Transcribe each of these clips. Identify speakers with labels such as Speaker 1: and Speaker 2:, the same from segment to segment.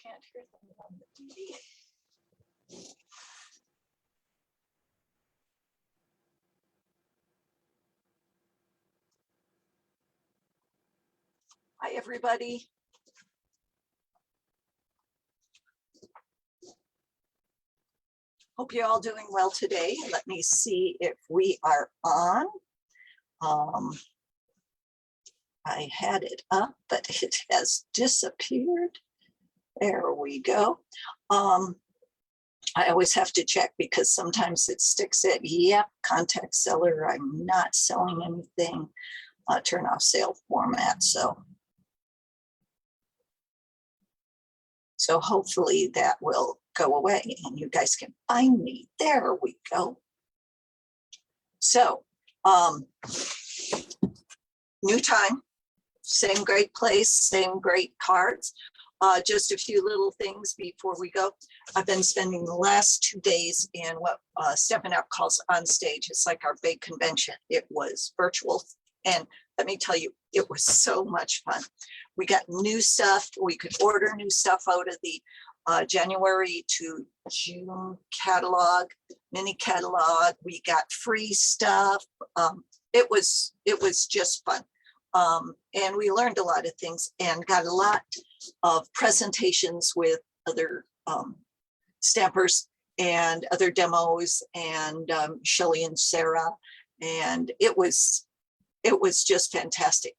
Speaker 1: can't hear them on the TV. Hi, everybody. Hope you're all doing well today. Let me see if we are on. I had it up, but it has disappeared. There we go. I always have to check because sometimes it sticks at, yep, contact seller. I'm not selling anything. Turn off sale format. So hopefully that will go away and you guys can find me. There we go. So new time, same great place, same great cards. Just a few little things before we go. I've been spending the last 2 days in what Stampin Up calls on stage. It's like our big convention. It was virtual. And let me tell you, it was so much fun. We got new stuff. We could order new stuff out of the January to June catalog, mini catalog. We got free stuff. It was just fun. And we learned a lot of things and got a lot of presentations with other stampers and other demos and Shelley and Sarah. And it was just fantastic.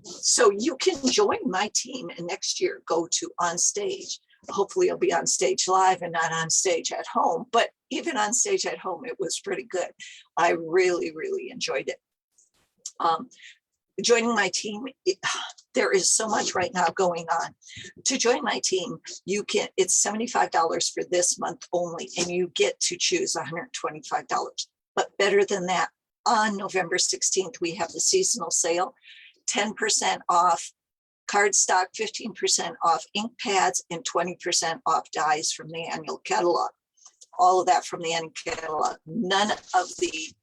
Speaker 1: So you can join my team and next year go to On Stage. Hopefully it'll be on stage live and not on stage at home, but even on stage at home, it was pretty good. I really, really enjoyed it. Joining my team, there is so much right now going on. To join my team, it's $75 for this month only, and you get to choose $125. But better than that, on November 16th, we have the seasonal sale, 10% off cardstock, 15% off ink pads, and 20% off dies from the annual catalog. All of that from the annual catalog. None of the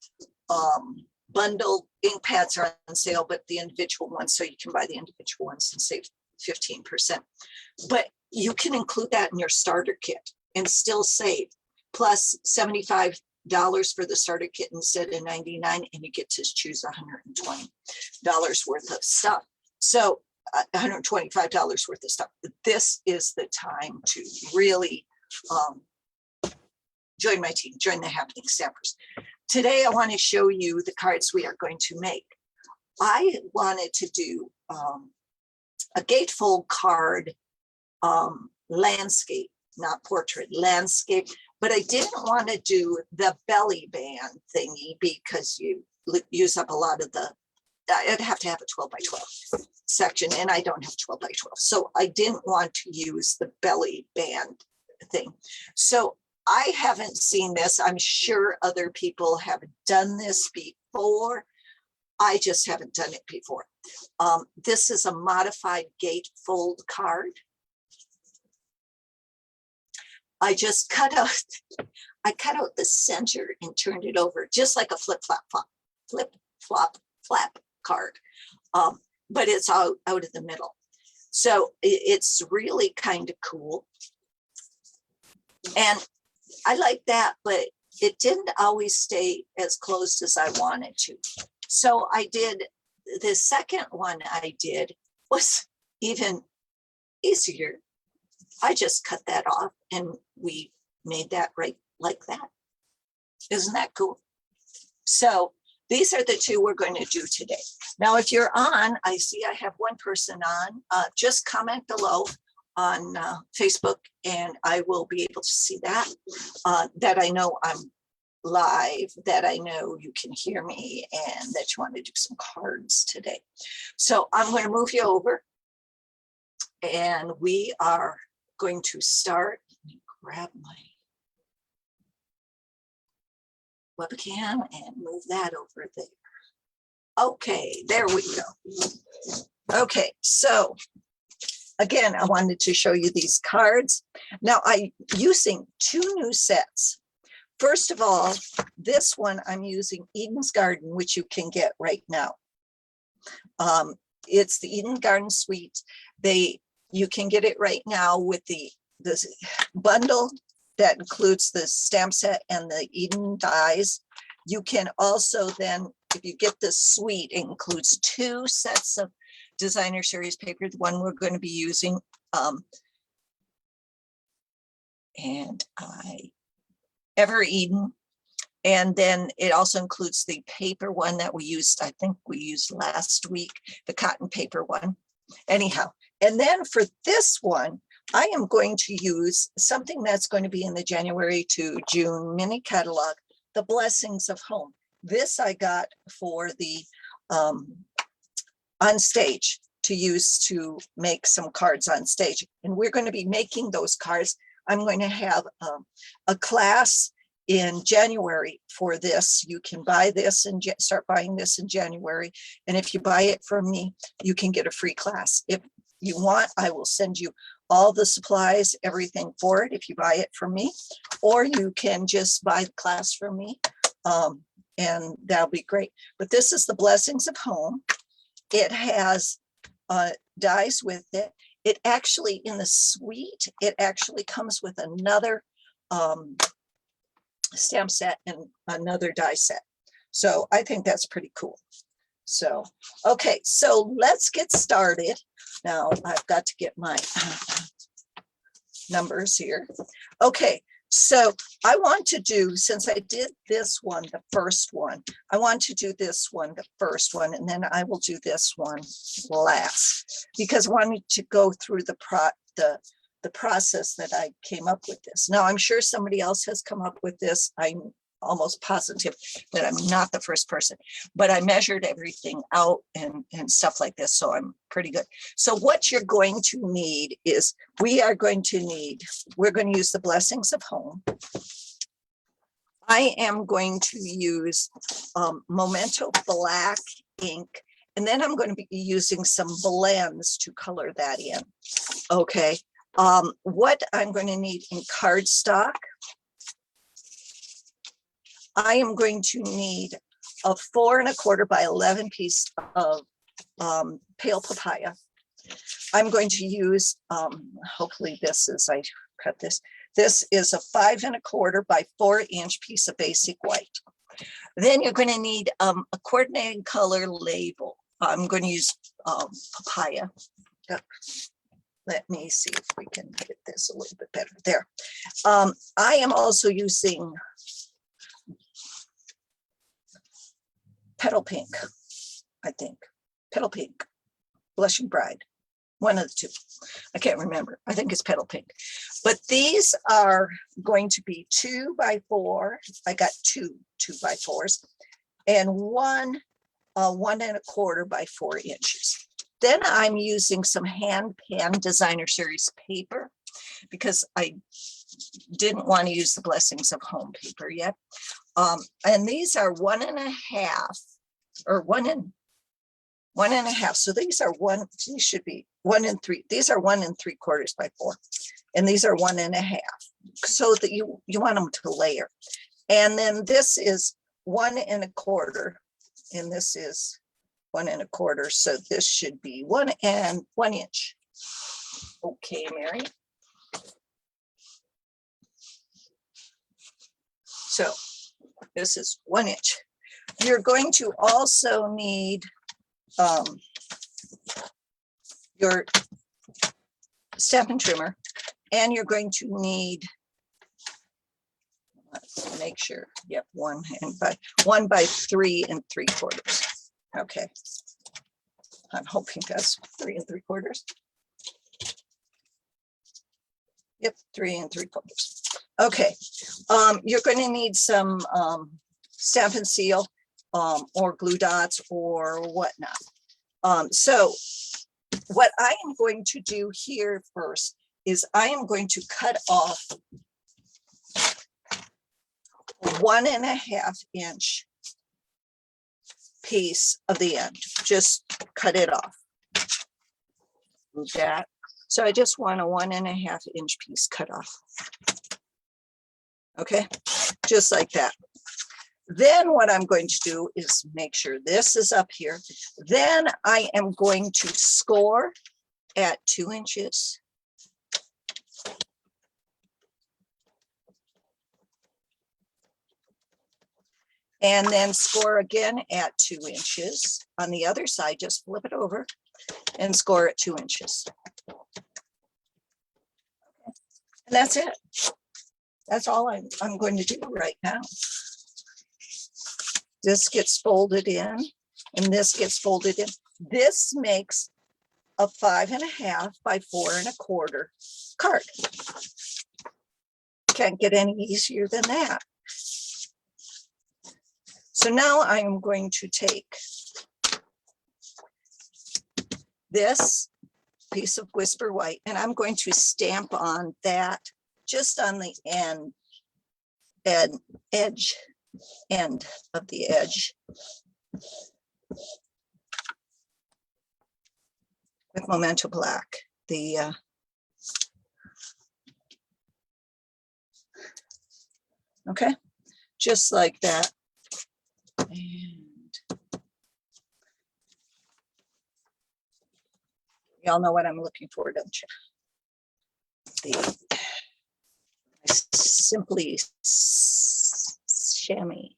Speaker 1: bundled ink pads are on sale, but the individual ones, so you can buy the individual ones and save 15%. But you can include that in your starter kit and still save, plus $75 for the starter kit instead of $99, and you get to choose $120 worth of stuff. So $125 worth of stuff. This is the time to really join my team, join the Happening Stampers. Today, I want to show you the cards we are going to make. I wanted to do a gatefold card landscape, not portrait, landscape, but I didn't want to do the belly band thingy because you use up a lot of the, I'd have to have a 12 by 12 section, and I don't have 12 by 12. So I didn't want to use the belly band thing. So I haven't seen this. I'm sure other people have done this before. I just haven't done it before. This is a modified gatefold card. I just cut out the center and turned it over just like a flip flap card. But it's out of the middle. So it's really kind of cool. And I like that, but it didn't always stay as closed as I wanted to. So I did, the second one I did was even easier. I just cut that off and we made that right like that. Isn't that cool? So these are the two we're going to do today. Now, if you're on, I see I have one person on, just comment below on Facebook and I will be able to see that, that I know I'm live, that I know you can hear me and that you want to do some cards today. So I'm going to move you over and we are going to start. Let me grab my webcam and move that over there. Okay, there we go. Okay, so again, I wanted to show you these cards. Now I'm using two new sets. First of all, this one I'm using Eden's Garden, which you can get right now. It's the Eden Garden Suite. They You can get it right now with this bundle that includes the stamp set and the Eden dies. You can also then, if you get this suite, it includes 2 sets of designer series paper, the one we're going to be using. Ever Eden. And then it also includes the paper one that we used, I think we used last week, the cotton paper one. Anyhow, and then for this one, I am going to use something that's going to be in the January to June mini catalog, The Blessings of Home. This I got for the on stage to use to make some cards on stage. And we're going to be making those cards. I'm going to have a class in January for this. You can buy this and start buying this in January. And if you buy it from me, you can get a free class. If you want, I will send you all the supplies, everything for it if you buy it from me, or you can just buy the class from me, and that'll be great. But this is The Blessings of Home. It has dies with it. It actually, in the suite, it actually comes with another stamp set and another die set. So I think that's pretty cool. So, okay, so let's get started. Now I've got to get my numbers here. Okay, so I want to do, since I did this one, the first one, I want to do this one, the first one, and then I will do this one last, because I wanted to go through the process that I came up with this. Now, I'm sure somebody else has come up with this. I'm almost positive that I'm not the first person, but I measured everything out and stuff like this, so I'm pretty good. So what you're going to need is, we're going to use The Blessings of Home. I am going to use Memento black ink, and then I'm going to be using some blends to color that in. Okay. What I'm going to need in cardstock, I am going to need a 4 1/4 by 11 piece of pale papaya. I'm going to use, hopefully this is, I cut this. This is a 5 1/4 by 4 inch piece of basic white. Then you're going to need a coordinating color label. I'm going to use papaya. Let me see if we can get this a little bit better there. I am also using Petal Pink, I think. Petal Pink, Blushing Bride, one of the two. I can't remember. I think it's Petal Pink. But these are going to be 2 by 4. I got two 2 by 4s and one 1 1/4 by 4 inches. Then I'm using some hand pan designer series paper because I didn't want to use the Blessings of Home paper yet. And these are 1 1/2 or 1 1/2. So these are these should be 1 3. These are 1 3/4 by 4. And these are 1 1/2. So that you want them to layer. And then this is 1 1/4. And this is 1 1/4. So this should be 1 inch. Okay, Mary. So this is 1 inch. You're going to also need your Stampin' trimmer, and you're going to need, let's make sure, yep, 1 by 3 3/4. Okay, I'm hoping that's 3 3/4. Yep, 3 3/4. Okay, you're going to need some Stampin' Seal or glue dots or whatnot. So what I am going to do here first is I am going to cut off 1 1/2 inch piece of the end. Just cut it off. That. So I just want a 1 1/2 inch piece cut off. Okay, just like that. Then what I'm going to do is make sure this is up here. Then I am going to score at 2 inches. And then score again at 2 inches. On the other side, just flip it over and score at 2 inches. And that's it. That's all I'm going to do right now. This gets folded in and this gets folded in. This makes a 5.5 by 4.25 card. Can't get any easier than that. So now I am going to take this piece of Whisper White and I'm going to stamp on that just on the end of the edge with Memento Black. Okay, just like that. And y'all know what I'm looking for, don't you? I simply chamois.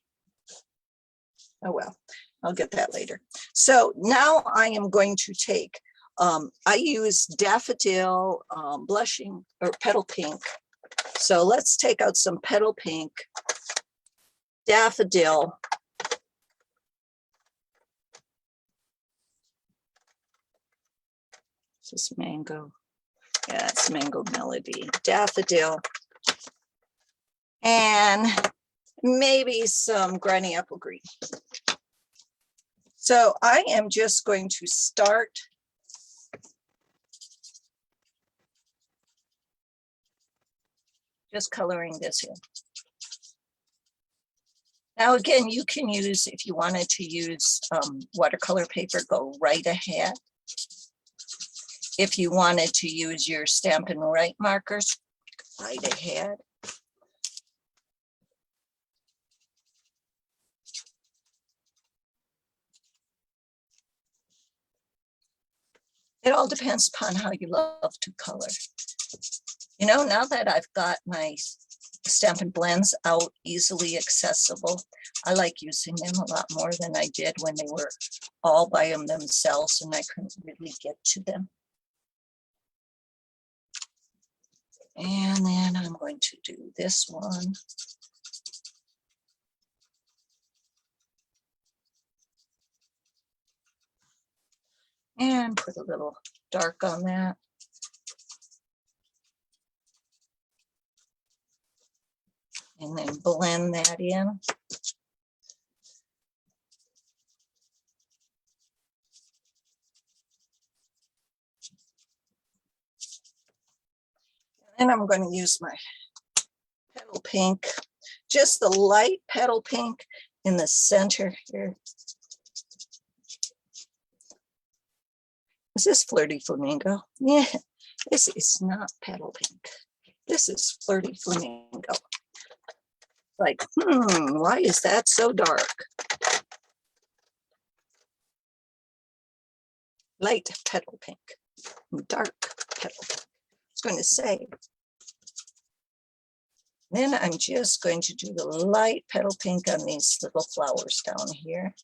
Speaker 1: Oh well, I'll get that later. So now I am going to take, I use daffodil blushing or petal pink. So let's take out some petal pink, daffodil, this mango, yeah, it's Mango Melody, daffodil, and maybe some Granny Apple Green. So I am just going to start just coloring this in. Now again, you can use, if you wanted to use watercolor paper, go right ahead. If you wanted to use your Stampin' Up markers, right ahead. It all depends upon how you love to color. You know, now that I've got my Stampin' Blends out easily accessible, I like using them a lot more than I did when they were all by themselves and I couldn't really get to them. And then I'm going to do this one. And put a little dark on that. And then blend that in. And I'm going to use my petal pink, just the light petal pink in the center here. Is this Flirty Flamingo? Yeah, this is not petal pink. This is Flirty Flamingo. Like, why is that so dark? Light petal pink, dark petal pink. I was going to say. Then I'm just going to do the light petal pink on these little flowers down here.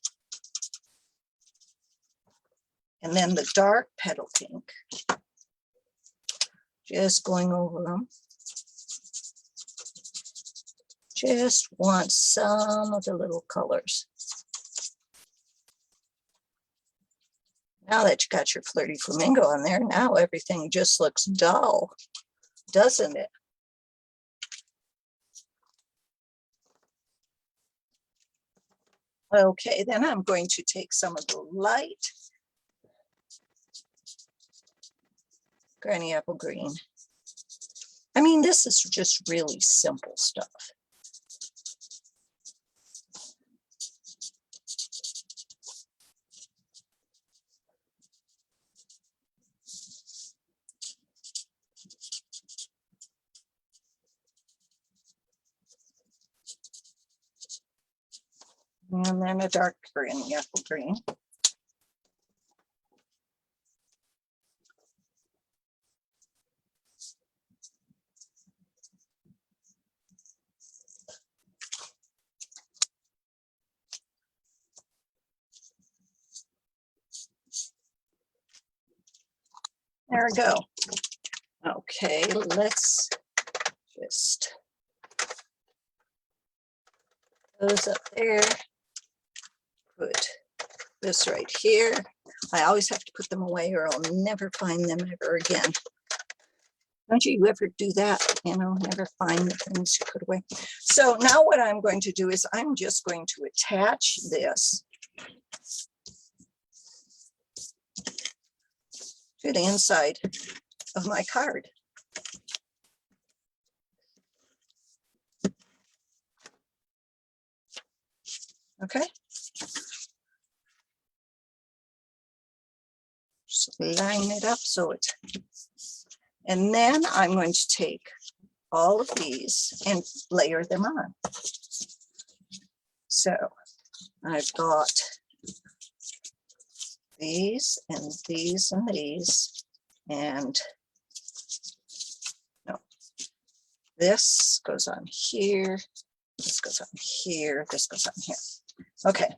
Speaker 1: And then the dark petal pink, just going over them. Just want some of the little colors. Now that you got your Flirty Flamingo on there, now everything just looks dull, doesn't it? Okay, then I'm going to take some of the light Granny Apple Green. I mean, this is just really simple stuff. And then a dark Granny Apple Green. there we go. Okay, let's just those up there. Put this right here. I always have to put them away or I'll never find them ever again. Don't you ever do that? You know, never find the things you put away. So now what I'm going to do is I'm just going to attach this to the inside of my card. Okay. Just line it up so it's, and then I'm going to take all of these and layer them on. So I've got these and these and these, and no, this goes on here, this goes on here, this goes on here. Okay.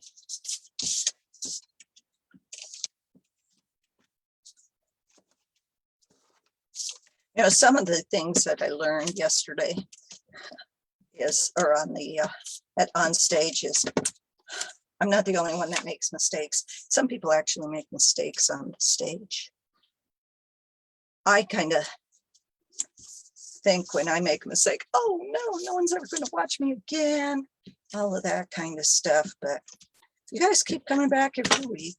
Speaker 1: You know, some of the things that I learned yesterday or on the on stage is I'm not the only one that makes mistakes. Some people actually make mistakes on the stage. I kind of think when I make a mistake, oh no, no one's ever going to watch me again, all of that kind of stuff. But you guys keep coming back every week.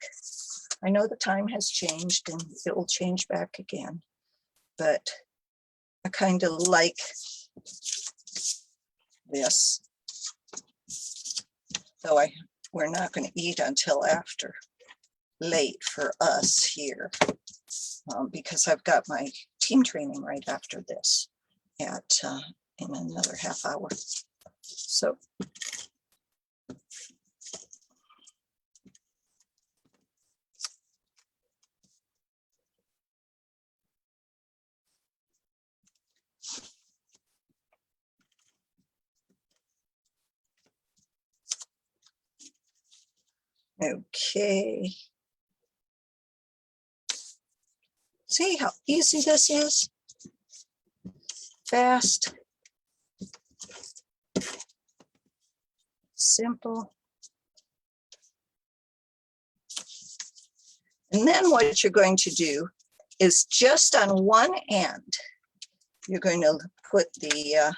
Speaker 1: I know the time has changed and it will change back again, but I kind of like this. Though we're not going to eat until after late for us here, because I've got my team training right after this at in another half hour. So okay. See how easy this is? Fast. Simple. And then what you're going to do is just on one end, you're going to put the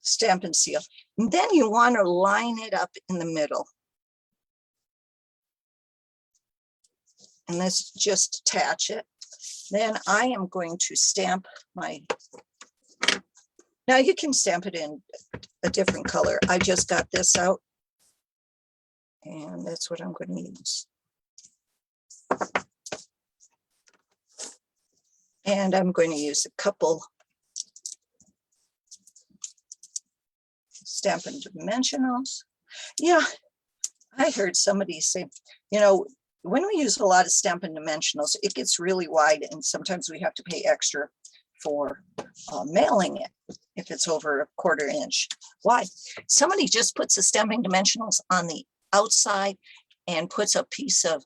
Speaker 1: Stampin' Seal. And then you want to line it up in the middle. And let's just attach it. Then I am going to stamp my, now you can stamp it in a different color. I just got this out and that's what I'm going to use. And I'm going to use a couple Stampin' Dimensionals. Yeah, I heard somebody say, you know, when we use a lot of Stampin' Dimensionals, it gets really wide and sometimes we have to pay extra for mailing it if it's over a 1/4 inch wide. Somebody just puts the Stampin' Dimensionals on the outside and puts a piece of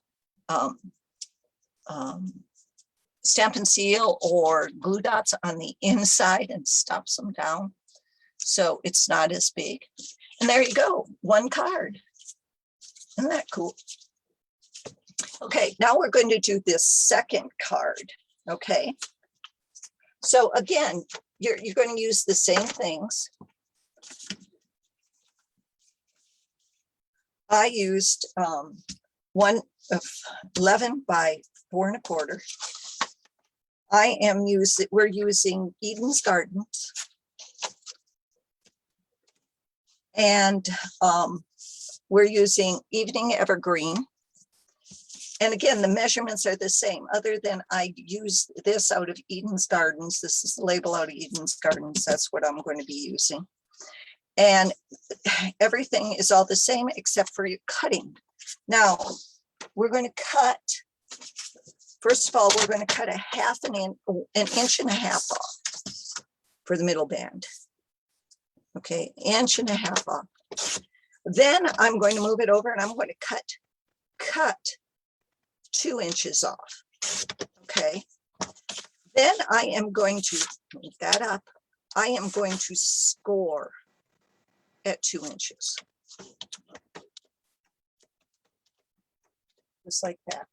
Speaker 1: Stampin' Seal or glue dots on the inside and stops them down so it's not as big. And there you go, one card. Isn't that cool? Okay, now we're going to do this second card. Okay, so again, you're going to use the same things. I used one of 11 by 4 1/4. We're using Eden's Gardens. And we're using Evening Evergreen. And again, the measurements are the same, other than I use this out of Eden's Gardens. This is the label out of Eden's Gardens. That's what I'm going to be using. And everything is all the same except for your cutting. Now, we're going to cut, first of all, we're going to cut an 1.5 inches off for the middle band. Okay, 1.5 inches off. Then I'm going to move it over and I'm going to cut 2 inches off. Okay. Then I am going to move that up. I am going to score at 2 inches. Just like that.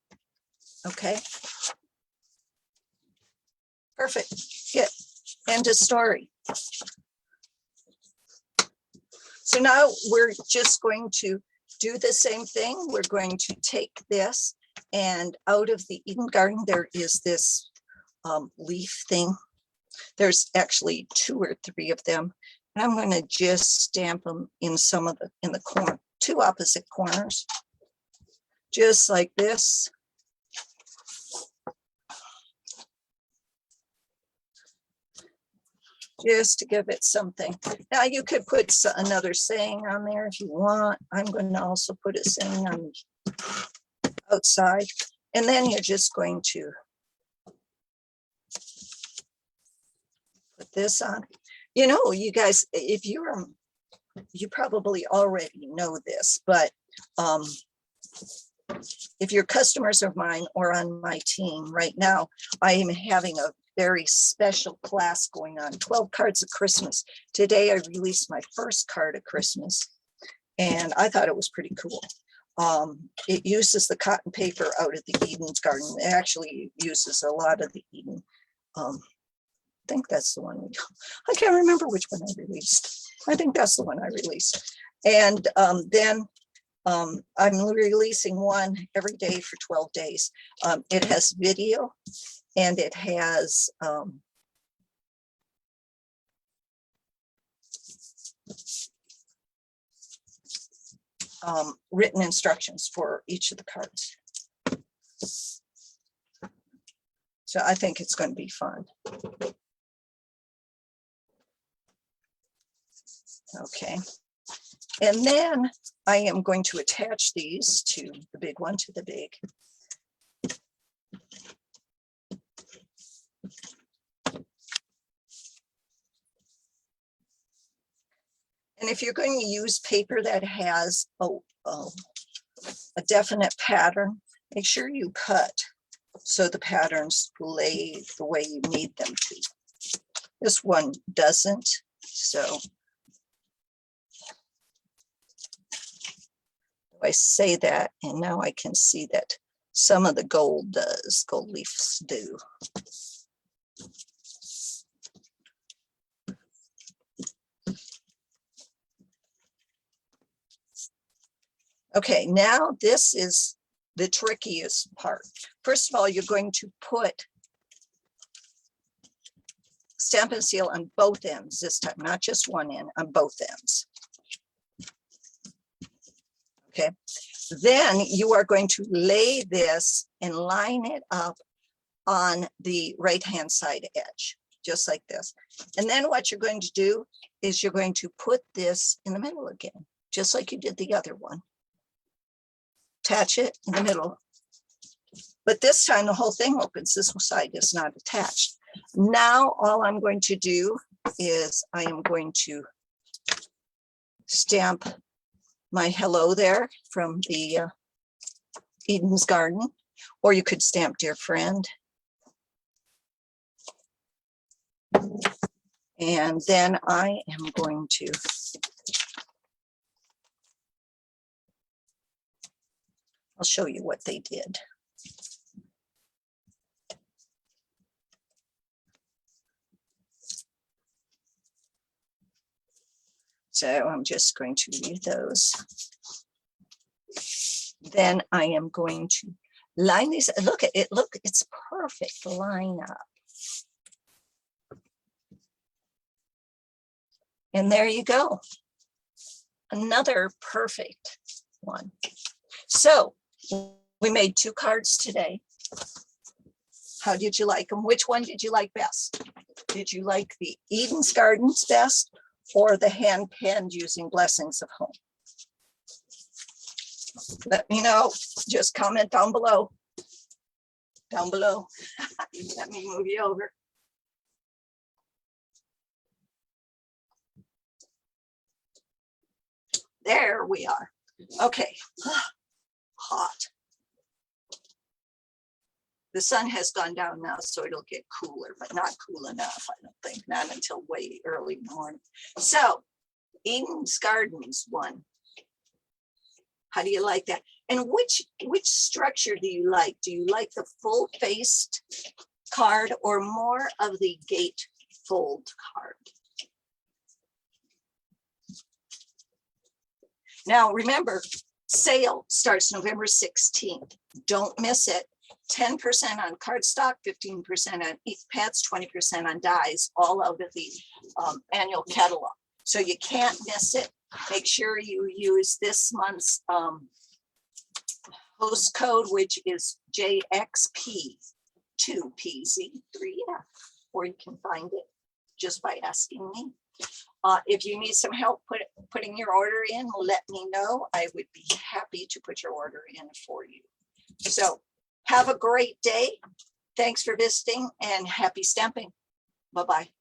Speaker 1: Okay. Perfect. Good. End of story. So now we're just going to do the same thing. We're going to take this, and out of the Eden Garden, there is this leaf thing. There's actually 2 or 3 of them. And I'm going to just stamp them in in the corner, 2 opposite corners, just like this. Just to give it something. Now you could put another saying on there if you want. I'm going to also put a saying on the outside. And then you're just going to put this on. You know, you guys, if you probably already know this, but if you're customers of mine or on my team right now, I am having a very special class going on, 12 cards of Christmas. Today I released my first card of Christmas, and I thought it was pretty cool. It uses the cotton paper out of the Eden's Garden. It actually uses a lot of the Eden. I think that's the one. I can't remember which one I released. I think that's the one I released. And then I'm releasing one every day for 12 days. It has video, and it has written instructions for each of the cards. So I think it's going to be fun. Okay. And then I am going to attach these to the big one, to the big. And if you're going to use paper that has a definite pattern, make sure you cut so the patterns lay the way you need them to. This one doesn't, so I say that, and now I can see that some of the gold leaves do. Okay, now this is the trickiest part. First of all, you're going to put Stampin' Seal on both ends this time, not just one end, on both ends. Okay, then you are going to lay this and line it up on the right-hand side edge, just like this. And then what you're going to do is you're going to put this in the middle again, just like you did the other one. Attach it in the middle. But this time the whole thing opens. This side is not attached. Now all I'm going to do is I am going to stamp my hello there from the Eden's Garden, or you could stamp dear friend. And then I am going to I'll show you what they did. So I'm just going to leave those. Then I am going to line these. Look at it. Look, it's perfect line up. And there you go. Another perfect one. So we made 2 cards today. How did you like them? Which one did you like best? Did you like the Eden's Gardens best, or the hand penned using Blessings of Home? Let me know. Just comment down below. Down below. Let me move you over. There we are. Okay. Hot. The sun has gone down now, so it'll get cooler, but not cool enough, I don't think, not until way early in the morning. So Eden's Gardens one. How do you like that? And which structure do you like? Do you like the full faced card or more of the gate fold card? Now remember, sale starts November 16th. Don't miss it. 10% on cardstock, 15% on pads, 20% on dies, all out of the annual catalog. So you can't miss it. Make sure you use this month's host code, which is JXP2PZ3, or you can find it just by asking me. If you need some help putting your order in, let me know. I would be happy to put your order in for you. So have a great day. Thanks for visiting and happy stamping. Bye-bye.